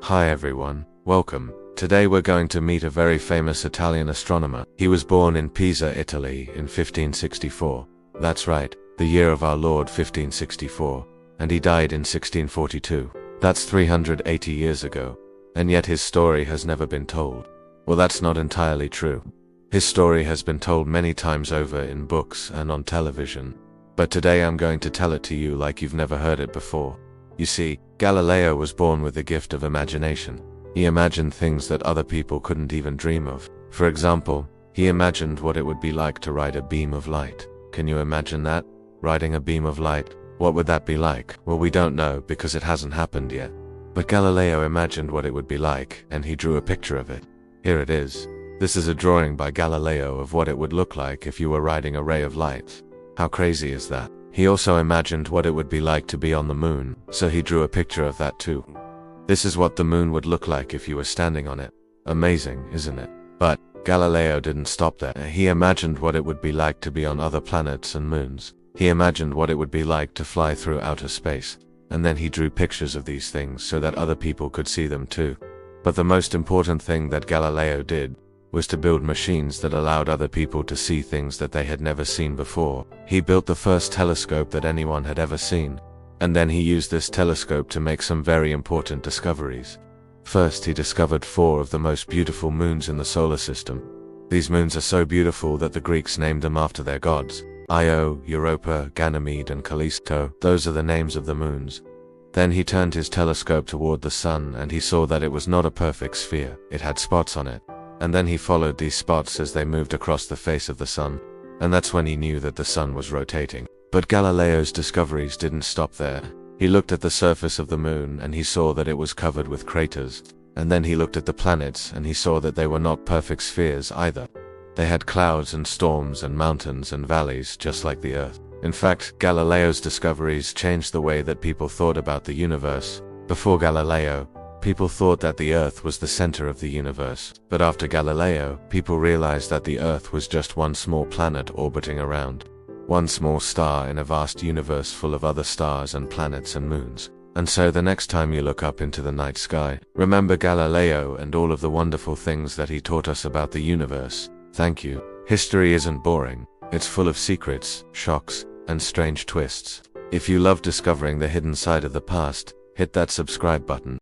Hi everyone, welcome. Today we're going to meet a very famous Italian astronomer. He was born in Pisa, Italy in 1564. That's right, the year of our Lord 1564. And he died in 1642. That's 380 years ago. And yet his story has never been told. Well, that's not entirely true. His story has been told many times over in books and on television. But today I'm going to tell it to you like you've never heard it before. You see, Galileo was born with the gift of imagination. He imagined things that other people couldn't even dream of. For example, he imagined what it would be like to ride a beam of light. Can you imagine that? Riding a beam of light? What would that be like? Well, we don't know because it hasn't happened yet. But Galileo imagined what it would be like, and he drew a picture of it. Here it is. This is a drawing by Galileo of what it would look like if you were riding a ray of light. How crazy is that? He also imagined what it would be like to be on the moon, so he drew a picture of that too. This is what the moon would look like if you were standing on it. Amazing, isn't it? But Galileo didn't stop there. He imagined what it would be like to be on other planets and moons. He imagined what it would be like to fly through outer space. And then he drew pictures of these things so that other people could see them too. But the most important thing that Galileo did was to build machines that allowed other people to see things that they had never seen before. He built the first telescope that anyone had ever seen. And then he used this telescope to make some very important discoveries. First, he discovered 4 of the most beautiful moons in the solar system. These moons are so beautiful that the Greeks named them after their gods. Io, Europa, Ganymede, and Callisto. Those are the names of the moons. Then he turned his telescope toward the sun and he saw that it was not a perfect sphere. It had spots on it. And then he followed these spots as they moved across the face of the sun. And that's when he knew that the sun was rotating. But Galileo's discoveries didn't stop there. He looked at the surface of the moon and he saw that it was covered with craters. And then he looked at the planets and he saw that they were not perfect spheres either. They had clouds and storms and mountains and valleys just like the Earth. In fact, Galileo's discoveries changed the way that people thought about the universe. Before Galileo, people thought that the Earth was the center of the universe. But after Galileo, people realized that the Earth was just one small planet orbiting around. One small star in a vast universe full of other stars and planets and moons. And so the next time you look up into the night sky, remember Galileo and all of the wonderful things that he taught us about the universe. Thank you. History isn't boring. It's full of secrets, shocks, and strange twists. If you love discovering the hidden side of the past, hit that subscribe button.